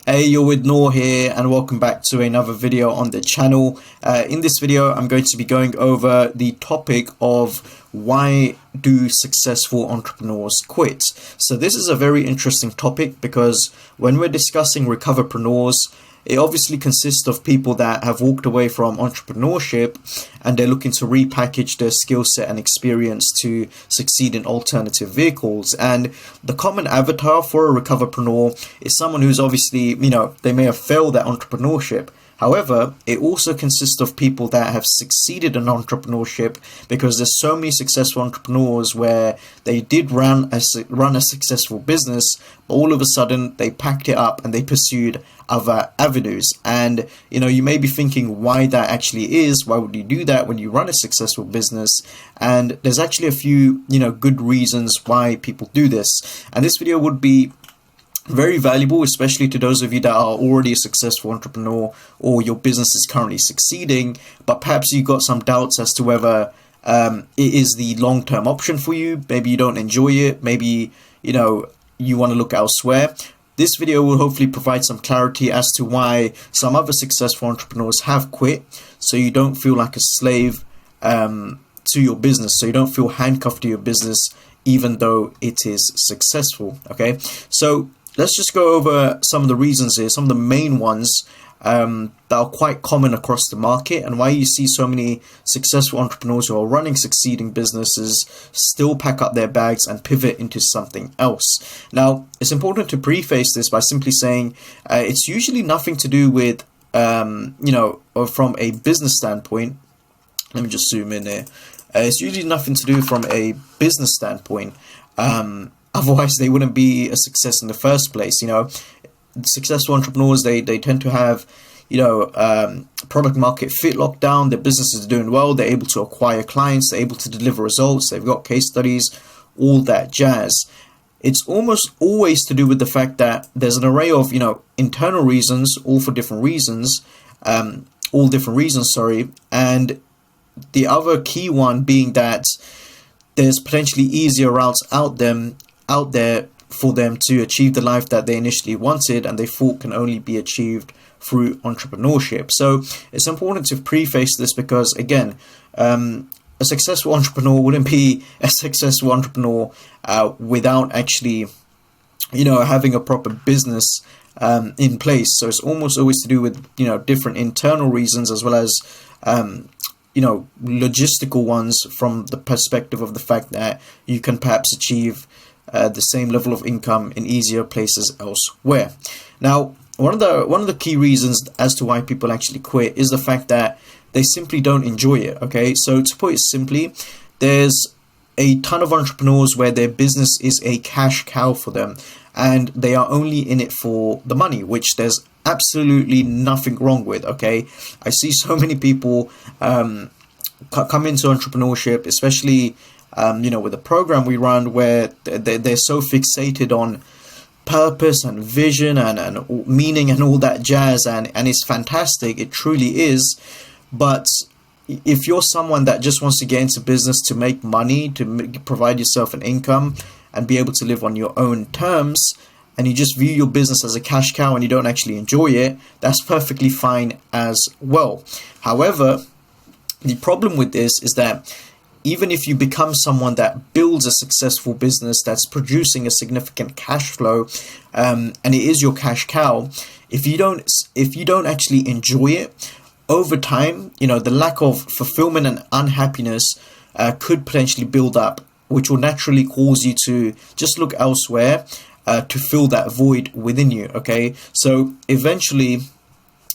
Hey, you're with Noor here, and welcome back to another video on the channel. In this video, I'm going to be going over the topic of why do successful entrepreneurs quit. So this is a very interesting topic because when we're discussing recoverpreneurs, it obviously consists of people that have walked away from entrepreneurship and they're looking to repackage their skill set and experience to succeed in alternative vehicles. And the common avatar for a recoverpreneur is someone who's obviously, they may have failed at entrepreneurship. However, it also consists of people that have succeeded in entrepreneurship because there's so many successful entrepreneurs where they did run a successful business, but all of a sudden they packed it up and they pursued other avenues. And you may be thinking why that actually is. Why would you do that when you run a successful business? And there's actually a few good reasons why people do this. And this video would be very valuable, especially to those of you that are already a successful entrepreneur or your business is currently succeeding, but perhaps you got some doubts as to whether it is the long-term option for you. Maybe you don't enjoy it. Maybe you want to look elsewhere. This video will hopefully provide some clarity as to why some other successful entrepreneurs have quit, so you don't feel like a slave to your business, so you don't feel handcuffed to your business even though it is successful. Okay, so let's just go over some of the reasons here, some of the main ones that are quite common across the market, and why you see so many successful entrepreneurs who are running succeeding businesses still pack up their bags and pivot into something else. Now, it's important to preface this by simply saying it's usually nothing to do with, or from a business standpoint. Let me just zoom in there. It's usually nothing to do from a business standpoint. Otherwise, they wouldn't be a success in the first place. Successful entrepreneurs, they tend to have, product market fit locked down. Their business is doing well. They're able to acquire clients. They're able to deliver results. They've got case studies, all that jazz. It's almost always to do with the fact that there's an array of, internal reasons, all different reasons, and the other key one being that there's potentially easier routes out there for them to achieve the life that they initially wanted and they thought can only be achieved through entrepreneurship. So it's important to preface this because, again, a successful entrepreneur wouldn't be a successful entrepreneur without actually, having a proper business in place. So it's almost always to do with, different internal reasons as well as logistical ones from the perspective of the fact that you can perhaps achieve the same level of income in easier places elsewhere. Now, one of the key reasons as to why people actually quit is the fact that they simply don't enjoy it. Okay, so to put it simply, there's a ton of entrepreneurs where their business is a cash cow for them and they are only in it for the money, which there's absolutely nothing wrong with. Okay, I see so many people come into entrepreneurship, especially with the program we run, where they're so fixated on purpose and vision and meaning and all that jazz, and it's fantastic, it truly is. But if you're someone that just wants to get into business to make money, to provide yourself an income and be able to live on your own terms, and you just view your business as a cash cow and you don't actually enjoy it, that's perfectly fine as well. However, the problem with this is that even if you become someone that builds a successful business that's producing a significant cash flow, and it is your cash cow, if you don't actually enjoy it, over time, the lack of fulfillment and unhappiness could potentially build up, which will naturally cause you to just look elsewhere to fill that void within you. Okay, so eventually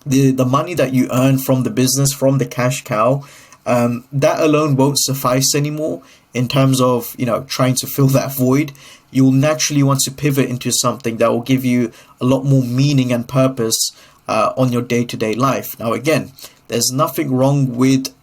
the money that you earn from the business, from the cash cow, that alone won't suffice anymore in terms of trying to fill that void. You'll naturally want to pivot into something that will give you a lot more meaning and purpose on your day-to-day life. Now, again, there's nothing wrong with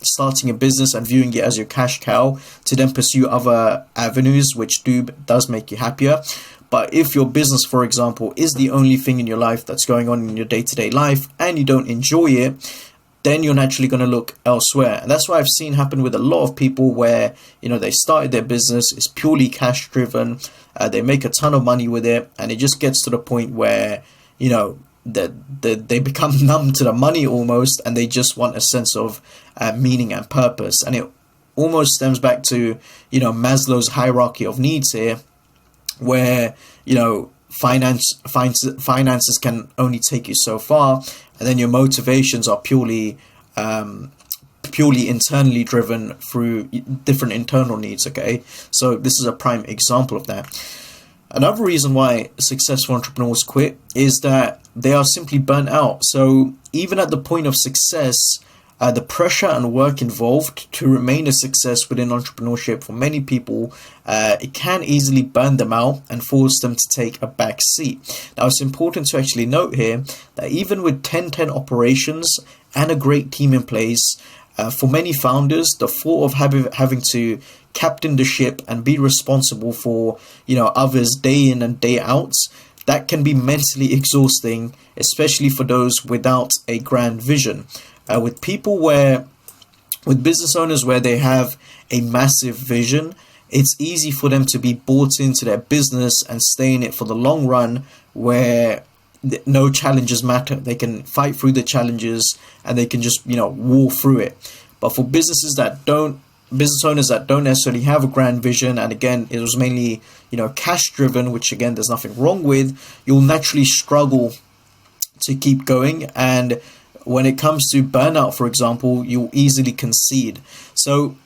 starting a business and viewing it as your cash cow to then pursue other avenues which does make you happier. But if your business, for example, is the only thing in your life that's going on in your day-to-day life and you don't enjoy it, then you're naturally going to look elsewhere. And that's what I've seen happen with a lot of people where, they started their business, it's purely cash driven, they make a ton of money with it, and it just gets to the point where, that they become numb to the money almost, and they just want a sense of meaning and purpose. And it almost stems back to Maslow's hierarchy of needs here, where finances can only take you so far, and then your motivations are purely internally driven through different internal needs. Okay, so this is a prime example of that. Another reason why successful entrepreneurs quit is that they are simply burnt out. So even at the point of success, the pressure and work involved to remain a success within entrepreneurship for many people, it can easily burn them out and force them to take a back seat. Now, it's important to actually note here that even with 10/10 operations and a great team in place, for many founders, the thought of having to captain the ship and be responsible for others day in and day out, that can be mentally exhausting, especially for those without a grand vision. With business owners where they have a massive vision, it's easy for them to be bought into their business and stay in it for the long run, where no challenges matter. They can fight through the challenges and they can just war through it. But for business owners that don't necessarily have a grand vision, and again it was mainly cash driven, which again there's nothing wrong with, you'll naturally struggle to keep going. And when it comes to burnout, for example, you'll easily concede. So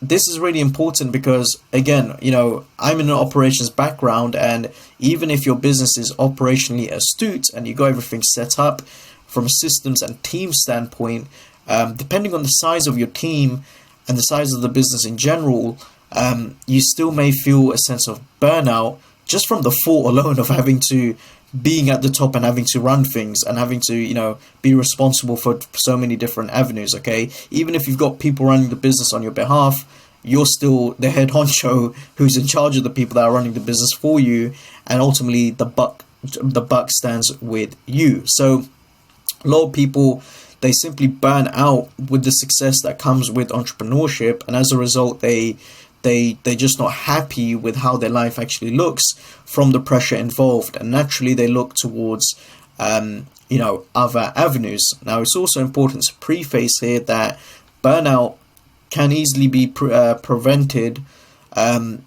this is really important because, again, I'm in an operations background, and even if your business is operationally astute and you got everything set up from a systems and team standpoint, depending on the size of your team and the size of the business in general, you still may feel a sense of burnout just from the thought alone of being at the top and having to run things and having to be responsible for so many different avenues. Okay, even if you've got people running the business on your behalf, you're still the head honcho who's in charge of the people that are running the business for you, and ultimately the buck stands with you. So a lot of people, they simply burn out with the success that comes with entrepreneurship, and as a result they're just not happy with how their life actually looks from the pressure involved, and naturally they look towards other avenues. Now, it's also important to preface here that burnout can easily be prevented at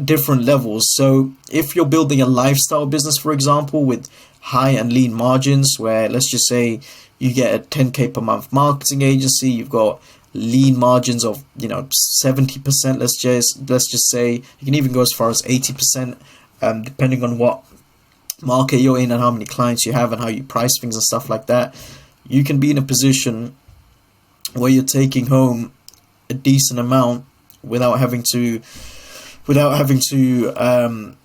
different levels. So if you're building a lifestyle business, for example, with high and lean margins, where let's just say you get a 10K per month marketing agency, you've got lean margins of 70%, let's just say, you can even go as far as 80%, depending on what market you're in and how many clients you have and how you price things and stuff like that. You can be in a position where you're taking home a decent amount without having to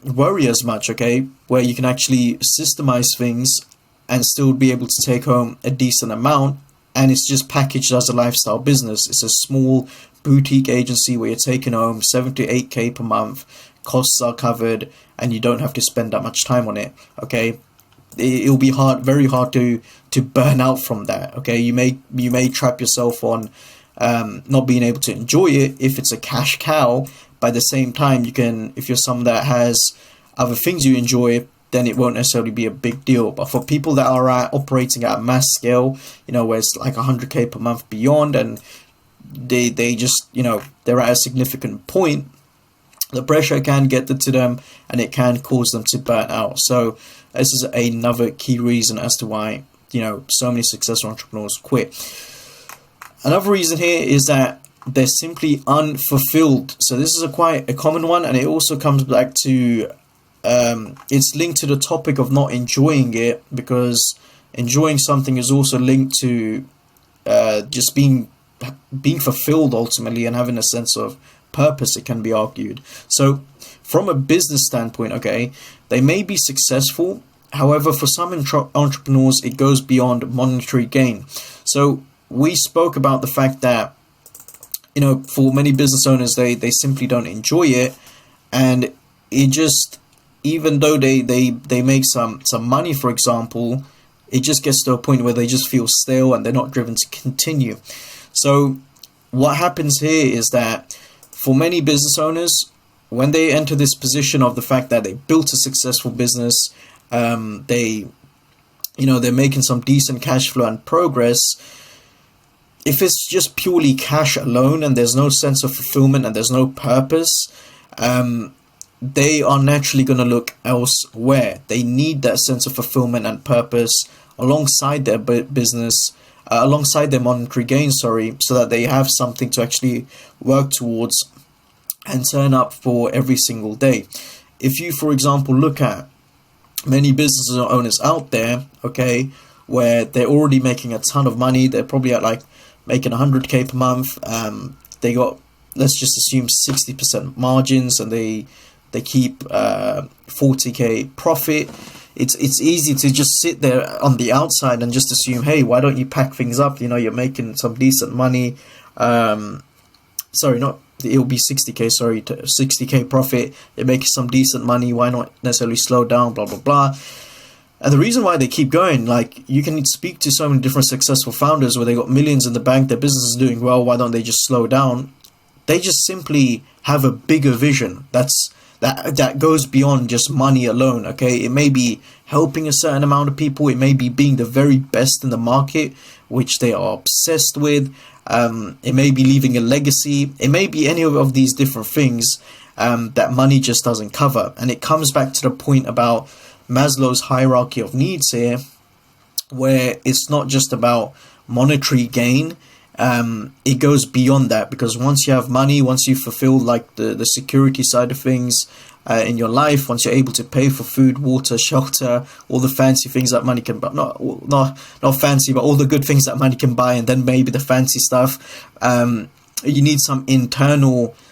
worry as much, okay, where you can actually systemize things and still be able to take home a decent amount. And it's just packaged as a lifestyle business. It's a small boutique agency where you're taking home 7 to 8K per month. Costs are covered, and you don't have to spend that much time on it. Okay, it'll be very hard to burn out from that. Okay, you may trap yourself on not being able to enjoy it if it's a cash cow. But at the same time, you can, if you're someone that has other things you enjoy, then it won't necessarily be a big deal. But for people that are operating at a mass scale, where it's like 100K per month beyond, and they just, they're at a significant point, the pressure can get to them and it can cause them to burn out. So this is another key reason as to why, so many successful entrepreneurs quit. Another reason here is that they're simply unfulfilled. So this is quite a common one, and it also comes back to it's linked to the topic of not enjoying it, because enjoying something is also linked to just being fulfilled ultimately and having a sense of purpose, it can be argued. So from a business standpoint, okay, they may be successful. However, for some entrepreneurs, it goes beyond monetary gain. So we spoke about the fact that, for many business owners, they simply don't enjoy it, and it just, even though they make some money, for example, it just gets to a point where they just feel stale and they're not driven to continue. So what happens here is that for many business owners, when they enter this position of the fact that they built a successful business they're making some decent cash flow and progress. If it's just purely cash alone and there's no sense of fulfillment and there's no purpose, they are naturally going to look elsewhere. They need that sense of fulfillment and purpose alongside their business, alongside their monetary gain, so that they have something to actually work towards and turn up for every single day. If you, for example, look at many business owners out there, okay, where they're already making a ton of money, they're probably at like making 100k per month, they got, let's just assume 60% margins, and they keep 40k profit. It's easy to just sit there on the outside and just assume, hey, why don't you pack things up? You're making some decent money. It'll be 60k, to 60k profit. You're making some decent money. Why not necessarily slow down, blah, blah, blah. And the reason why they keep going, like, you can speak to so many different successful founders where they got millions in the bank, their business is doing well, why don't they just slow down? They just simply have a bigger vision that goes beyond just money alone, okay? It may be helping a certain amount of people, it may be being the very best in the market, which they are obsessed with, it may be leaving a legacy, it may be any of these different things that money just doesn't cover. And it comes back to the point about Maslow's hierarchy of needs here, where it's not just about monetary gain, it goes beyond that, because once you have money, once you fulfill like the security side of things in your life, once you're able to pay for food, water, shelter, all the fancy things that money can buy, not fancy, but all the good things that money can buy, and then maybe the fancy stuff, you need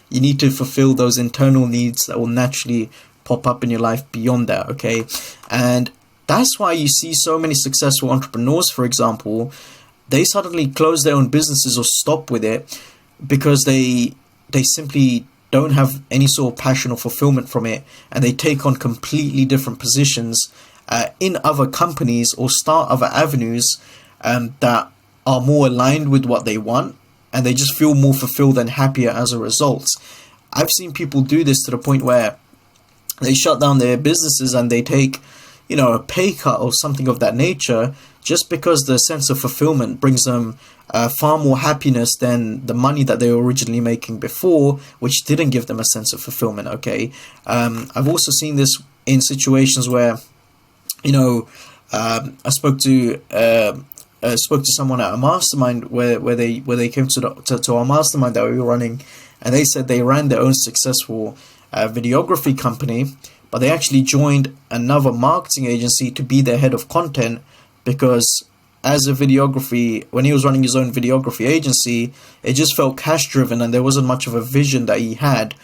you need to fulfill those internal needs that will naturally pop up in your life beyond that, okay? And that's why you see so many successful entrepreneurs, for example, they suddenly close their own businesses or stop with it because they simply don't have any sort of passion or fulfillment from it, and they take on completely different positions in other companies or start other avenues that are more aligned with what they want, and they just feel more fulfilled and happier as a result. I've seen people do this to the point where they shut down their businesses and they take, a pay cut or something of that nature, just because the sense of fulfillment brings them far more happiness than the money that they were originally making before, which didn't give them a sense of fulfillment, okay? I've also seen this in situations where, I spoke to someone at a mastermind where they came to our mastermind that we were running, and they said they ran their own successful videography company, but they actually joined another marketing agency to be their head of content, because as when he was running his own videography agency, it just felt cash driven and there wasn't much of a vision that he had,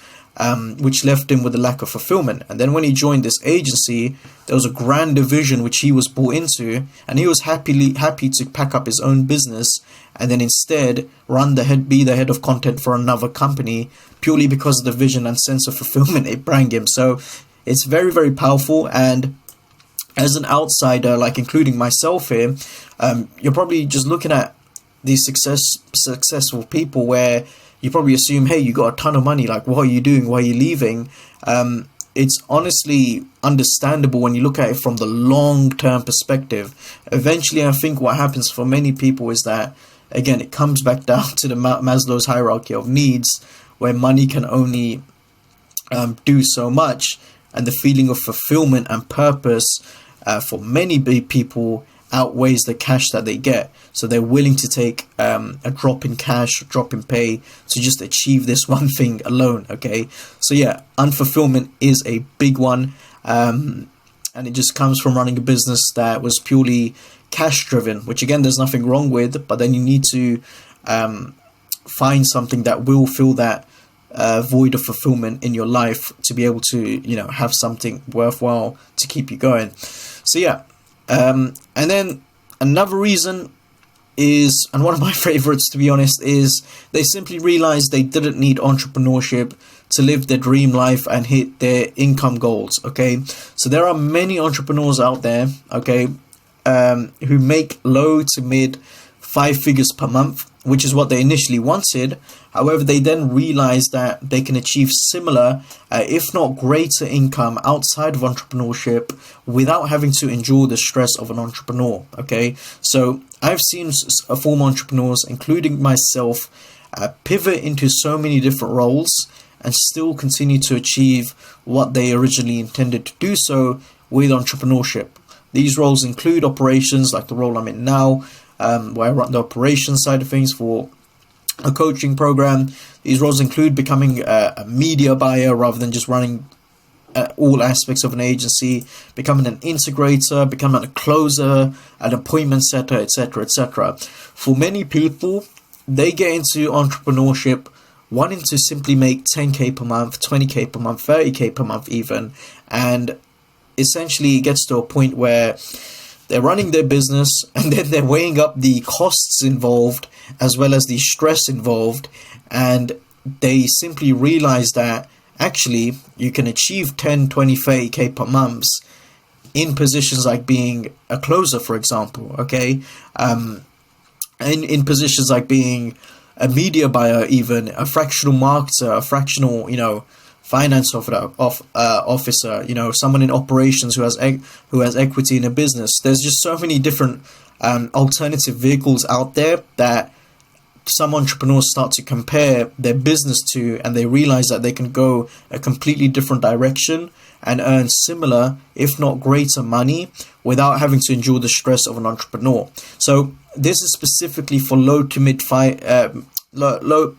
which left him with a lack of fulfillment. And then when he joined this agency, there was a grander vision which he was bought into, and he was happy to pack up his own business and then instead be the head of content for another company, purely because of the vision and sense of fulfillment it brought him. So it's very, very powerful. And as an outsider, like including myself here, you're probably just looking at these successful people where you probably assume, hey, you got a ton of money, like what are you doing, why are you leaving? It's honestly understandable when you look at it from the long-term perspective. Eventually, I think what happens for many people is that, again, it comes back down to the Maslow's hierarchy of needs, where money can only do so much, and the feeling of fulfillment and purpose for many big people outweighs the cash that they get. So they're willing to take a drop in cash, a drop in pay to just achieve this one thing alone, okay? So yeah, unfulfillment is a big one, and it just comes from running a business that was purely cash driven, which again, there's nothing wrong with, but then you need to find something that will fill that void of fulfillment in your life to be able to, have something worthwhile to keep you going. So yeah, and then another reason is, and one of my favorites to be honest, is they simply realized they didn't need entrepreneurship to live their dream life and hit their income goals, okay? So there are many entrepreneurs out there, okay, who make low to mid 5 figures per month, which is what they initially wanted. However, they then realized that they can achieve similar, if not greater income outside of entrepreneurship without having to endure the stress of an entrepreneur. Okay, so I've seen former entrepreneurs, including myself, pivot into so many different roles and still continue to achieve what they originally intended to do so with entrepreneurship. These roles include operations, like the role I'm in now, where I run the operations side of things for a coaching program. These roles include becoming a media buyer rather than just running all aspects of an agency, becoming an integrator, becoming a closer, an appointment setter, etc., etc. For many people, they get into entrepreneurship wanting to simply make 10k per month, 20k per month, 30k per month even, and essentially it gets to a point where they're running their business and then they're weighing up the costs involved as well as the stress involved, and they simply realize that actually you can achieve 10, 20, 30k per month in positions like being a closer, for example, okay? And in positions like being a media buyer, even a fractional marketer, a fractional, finance officer, someone in operations who has equity in a business. There's just so many different alternative vehicles out there that some entrepreneurs start to compare their business to, and they realize that they can go a completely different direction and earn similar, if not greater, money without having to endure the stress of an entrepreneur. So this is specifically for low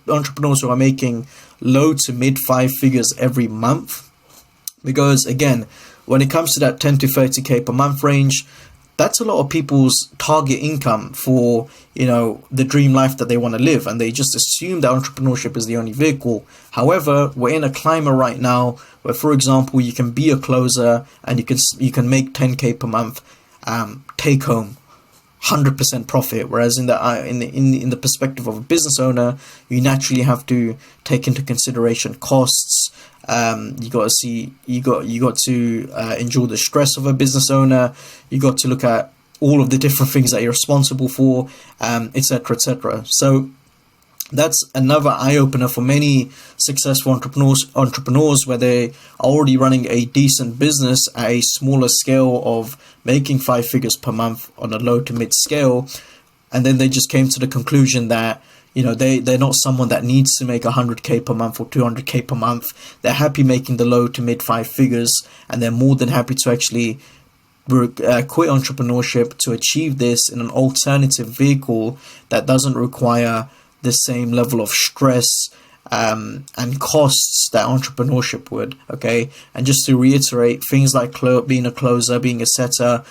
entrepreneurs who are making low to mid 5 figures every month, because again, when it comes to that 10 to 30k per month range, that's a lot of people's target income for the dream life that they want to live, and they just assume that entrepreneurship is the only vehicle. However, we're in a climate right now where, for example, you can be a closer and you can make 10k per month, take home 100% profit, whereas in the perspective of a business owner, you naturally have to take into consideration costs. You got to endure the stress of a business owner. You got to look at all of the different things that you're responsible for, etc., etc. So that's another eye-opener for many successful entrepreneurs where they are already running a decent business at a smaller scale of making 5 figures per month on a low to mid scale, and then they just came to the conclusion that they're not someone that needs to make 100k per month or 200k per month. They're happy making the low to mid 5 figures, and they're more than happy to actually quit entrepreneurship to achieve this in an alternative vehicle that doesn't require the same level of stress and costs that entrepreneurship would. Okay, and just to reiterate, things like being a closer, being a setter,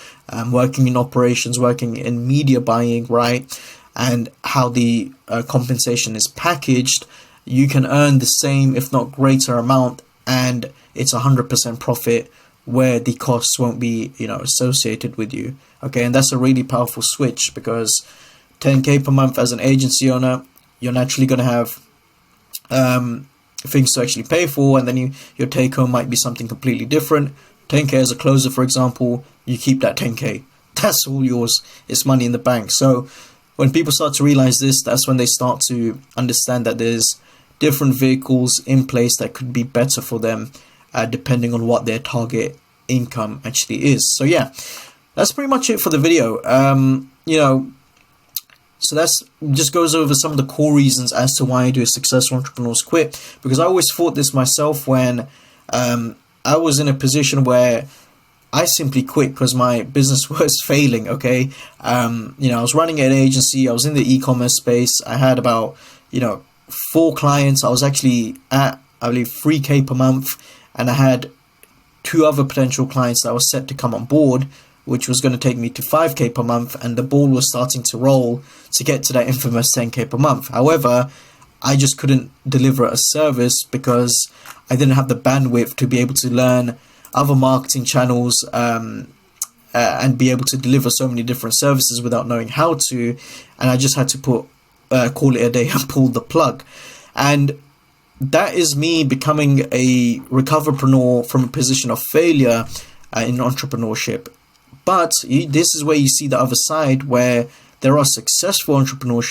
working in operations, working in media buying, right, and how the compensation is packaged, you can earn the same if not greater amount, and it's 100% profit where the costs won't be associated with you. Okay, and that's a really powerful switch, because 10k per month as an agency owner, you're naturally going to have things to actually pay for, and then your take home might be something completely different. 10k as a closer, for example, you keep that 10k. That's all yours. It's money in the bank. So when people start to realize this, that's when they start to understand that there's different vehicles in place that could be better for them, depending on what their target income actually is. So yeah, that's pretty much it for the video. So that's just goes over some of the core reasons as to why I do a successful entrepreneurs quit, because I always thought this myself when I was in a position where I simply quit because my business was failing. Okay, I was running an agency. I was in the e-commerce space. I had about 4 clients. I was actually at, I believe, 3k per month, and I had 2 other potential clients that was set to come on board, which was going to take me to 5k per month, and the ball was starting to roll to get to that infamous 10k per month. However, I just couldn't deliver a service because I didn't have the bandwidth to be able to learn other marketing channels and be able to deliver so many different services without knowing how to, and I just had to call it a day and pull the plug. And that is me becoming a recoverpreneur from a position of failure in entrepreneurship. But this is where you see the other side, where there are successful entrepreneurs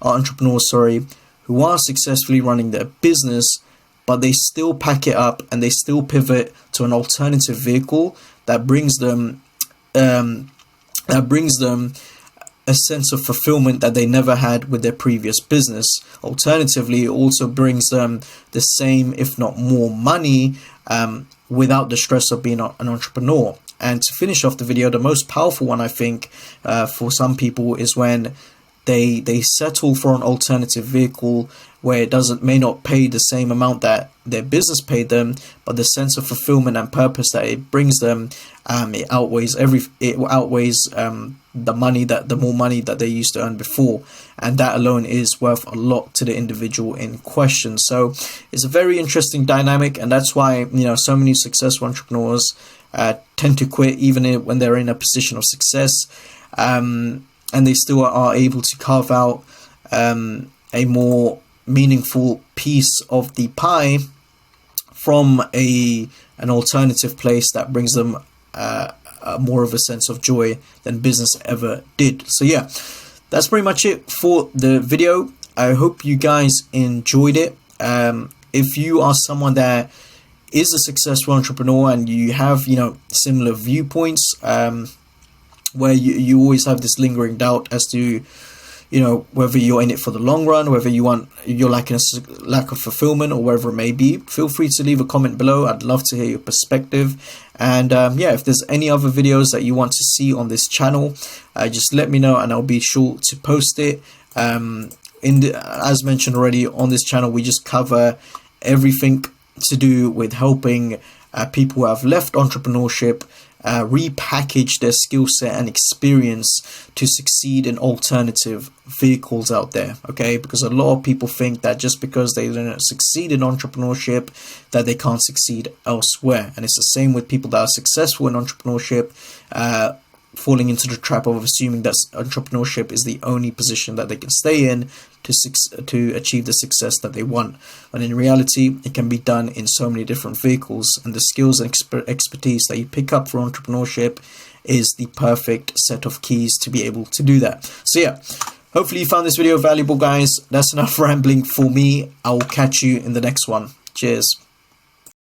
entrepreneurs, sorry, who are successfully running their business, but they still pack it up and they still pivot to an alternative vehicle that brings them a sense of fulfillment that they never had with their previous business. Alternatively, it also brings them the same, if not more, money without the stress of being an entrepreneur. And to finish off the video, the most powerful one, I think, for some people is when they settle for an alternative vehicle where it may not pay the same amount that their business paid them, but the sense of fulfillment and purpose that it brings them, it outweighs the more money that they used to earn before, and that alone is worth a lot to the individual in question. So it's a very interesting dynamic, and that's why so many successful entrepreneurs tend to quit even when they're in a position of success, and they still are able to carve out a more meaningful piece of the pie from an alternative place that brings them more of a sense of joy than business ever did. So yeah, that's pretty much it for the video. I hope you guys enjoyed it. If you are someone that is a successful entrepreneur and you have similar viewpoints, where you always have this lingering doubt as to whether you're in it for the long run, whether you're lacking a lack of fulfillment, or whatever it may be, feel free to leave a comment below. I'd love to hear your perspective. And yeah, if there's any other videos that you want to see on this channel, just let me know and I'll be sure to post it. As mentioned already, on this channel we just cover everything to do with helping people who have left entrepreneurship repackage their skill set and experience to succeed in alternative vehicles out there. Okay, because a lot of people think that just because they don't succeed in entrepreneurship that they can't succeed elsewhere, and it's the same with people that are successful in entrepreneurship, falling into the trap of assuming that entrepreneurship is the only position that they can stay in to achieve the success that they want. When in reality, it can be done in so many different vehicles, and the skills and expertise that you pick up for entrepreneurship is the perfect set of keys to be able to do that. So yeah, hopefully you found this video valuable, guys. That's enough rambling for me. I will catch you in the next one. Cheers.